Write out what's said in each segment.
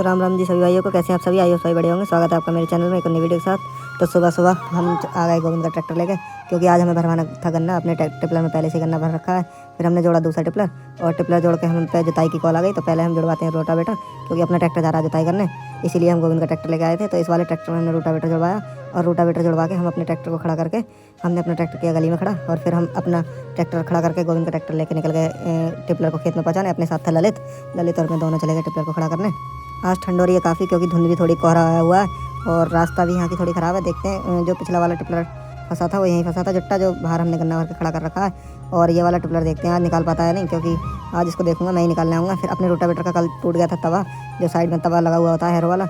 तो राम राम जी सभी भाइयों को, कैसे हैं आप सभी? आइए सभी बड़े होंगे। स्वागत है आपका मेरे चैनल में एक नई वीडियो के साथ। तो सुबह सुबह हम आ गए गोविंद का ट्रैक्टर लेके, क्योंकि आज हमें भरवाना था गन्ना। अपने टिपलर में पहले से गन्ना भर रखा है। फिर हमने जोड़ा दूसरा टिपलर, और टिपलर जोड़ के हम पे जुताई की कॉल आ गई। तो पहले हम जुड़वाते हैं रोटावेटर, क्योंकि अपना ट्रैक्टर जा रहा है जुताई करने, इसीलिए हम गोविंद का ट्रैक्टर लेके आए थे। तो इस वाले ट्रैक्टर में हमने रोटावेटर जुड़वाया, और रोटावेटर जुड़वा के हम अपने ट्रैक्टर को खड़ा करके हमने अपना ट्रैक्टर किया गली में खड़ा। और फिर हम अपना ट्रैक्टर खड़ा करके गोविंद का ट्रैक्टर लेके निकल गए टिपलर को खेत में पहुँचाने। अपने साथ था ललित और मैं दोनों चले गए टिपलर को खड़ा करने। आज ठंड हो रही है काफ़ी, क्योंकि धुंध भी थोड़ी कोहरा आया हुआ है, और रास्ता भी यहाँ की थोड़ी ख़राब है। देखते हैं, जो पिछला वाला टिपलर फंसा था वो यहीं फंसा था, जुट्टा जो बाहर हमने गन्ना भर के खड़ा कर रखा है। और ये वाला टिपलर देखते हैं आज निकाल पाता है नहीं, क्योंकि आज इसको देखूंगा, मैं ही निकालने आऊँगा। फिर अपने रोटावेटर का कल टूट गया था तवा, जो साइड में तवा लगा हुआ होता है हेरो वाला।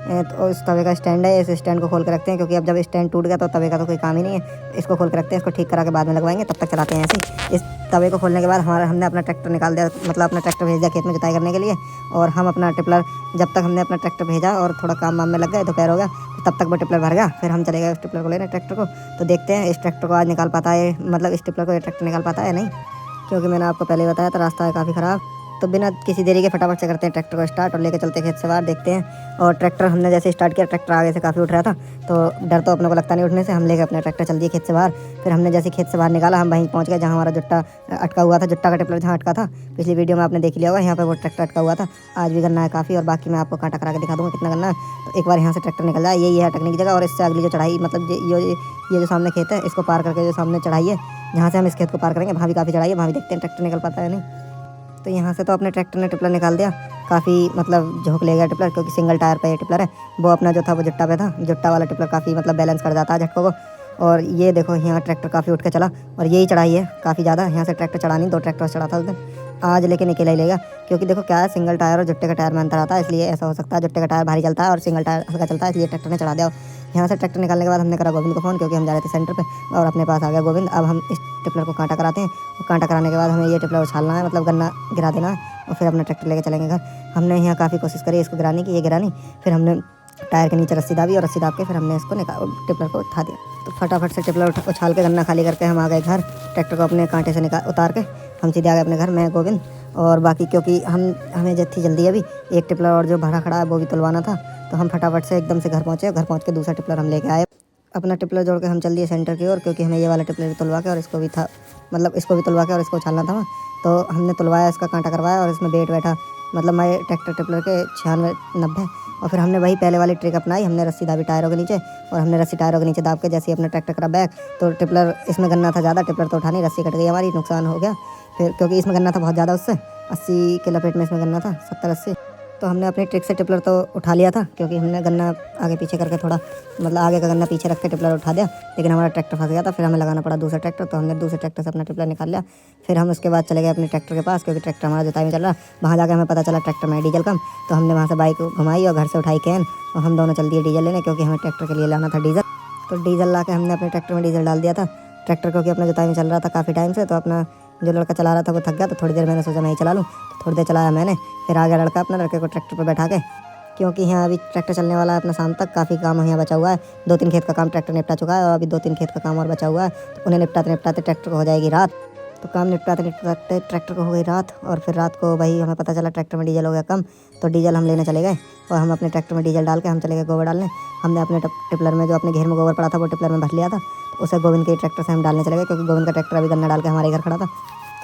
तो इस तवे का स्टैंड है, इस स्टैंड को खोल के रखते हैं, क्योंकि अब जब स्टैंड टूट गया तो तवे का तो कोई काम ही नहीं है। इसको खोल के रखते हैं, इसको ठीक करा के बाद में लगवाएंगे, तब तक चलाते हैं ऐसे। इस तवे को खोलने के बाद हमने अपना ट्रैक्टर निकाल दिया, मतलब अपना ट्रैक्टर भेज दिया खेत में जुताई करने के लिए। और हम अपना टिपलर, जब तक हमने अपना ट्रैक्टर भेजा और थोड़ा काम वाम में लग गए, दोपहर हो गया, तब तक वो टिपलर भर गया। फिर हम चले गए उस टिपलर को लेने, ट्रैक्टर को। तो देखते हैं इस ट्रैक्टर को आज निकाल पाता है, मतलब इस टिपलर को ये ट्रैक्टर निकाल पाता है नहीं, क्योंकि मैंने आपको पहले बताया था रास्ता है काफ़ी ख़राब। तो बिना किसी देरी के फटाफट से करते हैं ट्रैक्टर को स्टार्ट और लेके चलते हैं खेत से बाहर। देखते हैं। और ट्रैक्टर हमने जैसे स्टार्ट किया, ट्रैक्टर आगे से काफ़ी उठ रहा था, तो डर तो अपने को लगता नहीं उठने से। हम लेके अपना ट्रैक्टर चल दिए खेत से बाहर। फिर हमने जैसे खेत से बाहर निकाला, हम वहीं पहुंच गए जहाँ हमारा जुट्टा अटका हुआ था। जुट्टा का टिपलर जहाँ अटका था, पिछली वीडियो में आपने देख लिया होगा, यहाँ पर वो ट्रैक्टर अटका हुआ था। आज भी गन्ना है काफ़ी, और बाकी मैं आपको कांटा करा के दिखा दूँगा कितना गन्ना है। तो एक बार यहाँ से ट्रैक्टर निकल जाए, यही है अटकने की जगह। और इससे अगली जो चढ़ाई, मतलब ये जो सामने खेत है, इसको पार करके जो सामने चढ़ाई है, जहाँ से हम इस खेत को पार करेंगे, वहाँ भी काफ़ी चढ़ाई है। वहाँ भी देखते हैं ट्रैक्टर निकल पाता है नहीं। तो यहाँ से तो अपने ट्रैक्टर ने टिपलर निकाल दिया, काफ़ी मतलब झोंक ले गया टिपलर, क्योंकि सिंगल टायर पे ये टिपलर है। वो अपना जो था वो जुट्टा पे था, जुट्टा वाला टिपलर काफ़ी मतलब बैलेंस कर जाता है झटकों को। और ये देखो यहाँ ट्रैक्टर काफ़ी उठ के चला, और यही चढ़ाई है काफ़ी ज़्यादा। यहाँ से ट्रैक्टर चढ़ा नहीं, 2 ट्रैक्टर चढ़ा था उस दिन। आज लेकिन अकेला ही लेगा, क्योंकि देखो क्या है, सिंगल टायर और जुट्टे का टायर में अंतर आता है, इसलिए ऐसा हो सकता है। जुट्टे का टायर भारी चलता है और सिंगल टायर हल्का चलता है, इसलिए ट्रैक्टर ने चढ़ा दिया। यहाँ से ट्रैक्टर निकालने के बाद हमने करा गोविंद को फ़ोन, क्योंकि हम जा रहे थे सेंटर पे, और अपने पास आ गया गोविंद। अब हम इस टिपलर को कांटा कराते हैं, और कांटा कराने के बाद हमें ये टिपलर उछालना है, मतलब गन्ना गिरा देना है, और फिर अपना ट्रैक्टर लेके चलेंगे घर। हमने यहाँ काफ़ी कोशिश करी इसको गिराने की, ये गिरा नहीं। फिर हमने टायर के नीचे रस्सी दाबी, और रस्सी दाब के फिर हमने इसको टिपलर को उठा दिया। तो फटाफट से टिपलर उछाल के गन्ना खाली करके हम आ गए घर। ट्रैक्टर को अपने कांटे से उतार के हम सीधे आ गए अपने घर, मैं गोविंद और बाकी, क्योंकि हमें थी जल्दी। अभी एक टिपलर और जो भरा खड़ा है वो भी तुलवाना था। तो हम फटाफट से एकदम से घर पहुँचे। घर पहुँच के दूसरा टिपलर हम लेके आए। अपना टिपलर जोड़ के हम चल दिए सेंटर की ओर, क्योंकि हमें ये वाला टिपलर भी तुलवा के, और इसको भी था, मतलब इसको भी तुलवा के और इसको उछालना था। तो हमने तुलवाया, इसका कांटा करवाया, और इसमें बेट बैठा, मतलब मैं ट्रैक्टर टिपलर के 96-90। और फिर हमने वही पहले वाली ट्रिक अपनाई, हमने रस्सी दाबी टायरों के नीचे, और हमने रस्सी टायरों के नीचे दाब के जैसे ही अपना ट्रैक्टर करा बैक, तो टिपलर, इसमें गन्ना था ज़्यादा, टिपलर तो उठा नहीं, रस्सी कट गई हमारी, नुकसान हो गया। फिर क्योंकि इसमें गन्ना था बहुत ज़्यादा, उससे 80 के लपेट में इसमें गन्ना था, 70-80। तो हमने अपनी ट्रिक से टिपलर तो उठा लिया था, क्योंकि हमने गन्ना आगे पीछे करके थोड़ा, मतलब आगे का गन्ना पीछे रख के टिपलर उठा दिया। लेकिन हमारा ट्रैक्टर फंस गया था, फिर हमें लगाना पड़ा दूसरा ट्रैक्टर। तो हमने दूसरे ट्रैक्टर से अपना टिपलर निकाल लिया। फिर हम उसके बाद चले गए अपने ट्रैक्टर के पास, क्योंकि ट्रैक्टर हमारा जुताई में चल रहा। वहाँ जाकर हमें पता चला ट्रैक्टर में डीजल कम। तो हमने वहाँ से बाइक घुमाई और घर से उठाई कैन, और हम दोनों चल दिए डीजल लेने, क्योंकि हमें ट्रैक्टर के लिए लाना था डीजल। तो डीजल ला के हमने अपने ट्रैक्टर में डीजल डाल दिया था। ट्रैक्टर क्योंकि अपना जुताई में चल रहा था काफ़ी टाइम से, तो अपना जो लड़का चला रहा था वो थक गया, तो थोड़ी देर मैंने सोचा मैं ही चला लूँ। तो थोड़ी देर चलाया मैंने, फिर आ गया लड़का अपना, लड़के को ट्रैक्टर पर बैठा के, क्योंकि यहाँ अभी ट्रैक्टर चलने वाला है अपना शाम तक। काफ़ी काम यहाँ बचा हुआ है, 2-3 खेत का काम ट्रैक्टर निपटा चुका है, और अभी 2-3 खेत का काम और बचा हुआ है। तो उन्हें निपटाते निपटाते ट्रैक्टर को हो जाएगी रात। तो काम निपटाते निपटाते ट्रैक्टर को हो गई रात, और फिर रात को वही हमें पता चला ट्रैक्टर में डीजल हो गया कम। तो डीजल हम लेने चले गए, और हम अपने ट्रैक्टर में डीजल डाल के हम चले गए गोबर डालने। हमने अपने टिपलर में, जो अपने घेर में गोबर पड़ा था, वो टिपलर में भर लिया था। तो उसे गोविंद के ट्रैक्टर से हम डालने चले गए, क्योंकि गोविंद का ट्रैक्टर अभी गन्ना डाल के हमारे घर खड़ा था।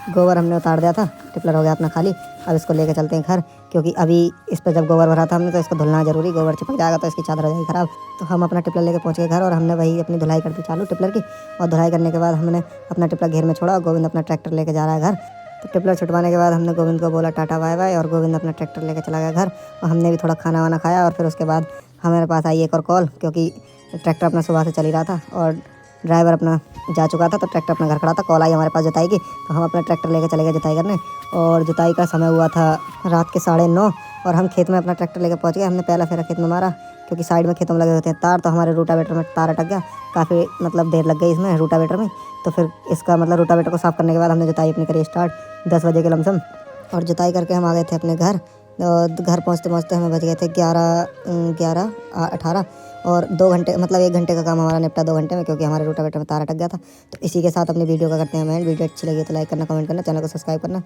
गोबर हमने उतार दिया था, टिपलर हो गया अपना खाली। अब इसको लेके चलते हैं घर, क्योंकि अभी इस पर जब गोबर भरा था हमने, तो इसको धुलना जरूरी, गोबर चिपक जाएगा तो इसकी चादर हो जाएगी खराब। तो हम अपना टिपलर लेके पहुंच गए घर, और हमने वही अपनी धुलाई कर दी चालू टिपलर की। और धुलाई करने के बाद हमने अपना टिपलर घेर में छोड़ा, और गोविंद अपना ट्रैक्टर लेके जा रहा है घर। तो टिपलर छुटवाने के बाद हमने गोविंद को बोला टाटा बाय बाय, और गोविंद अपना ट्रैक्टर लेके चला गया घर। और हमने भी थोड़ा खाना वाना खाया, और फिर उसके बाद हमारे पास आई एक और कॉल, क्योंकि ट्रैक्टर अपना सुबह से चल ही रहा था, और ड्राइवर अपना जा चुका था। तो ट्रैक्टर अपना घर खड़ा था, कॉल आई हमारे पास जुताई की। तो हम अपना ट्रैक्टर लेके चले गए जुताई करने, और जुताई का समय हुआ था रात के 9:30, और हम खेत में अपना ट्रैक्टर लेके पहुंच गए। हमने पहला फेरा खेत में मारा, क्योंकि साइड में खेतों में लगे होते हैं तार, तो हमारे रोटावेटर में तार अटक गया, काफ़ी मतलब देर लग गई इसमें रोटावेटर में। तो फिर इसका मतलब रोटावेटर को साफ़ करने के बाद हमने जुताई अपनी करी स्टार्ट 10 बजे के लमसम, और जुताई करके हम आ गए थे अपने घर। घर पहुँचते पहुँचते हमें बज गए थे 11-18, और 2 घंटे, मतलब 1 घंटे का काम हमारा निपटा 2 घंटे में, क्योंकि हमारे रोटावेटर में तार अटक गया था। तो इसी के साथ अपनी वीडियो का करते हैं एंड। वीडियो अच्छी लगी तो लाइक करना, कमेंट करना, चैनल को सब्सक्राइब करना।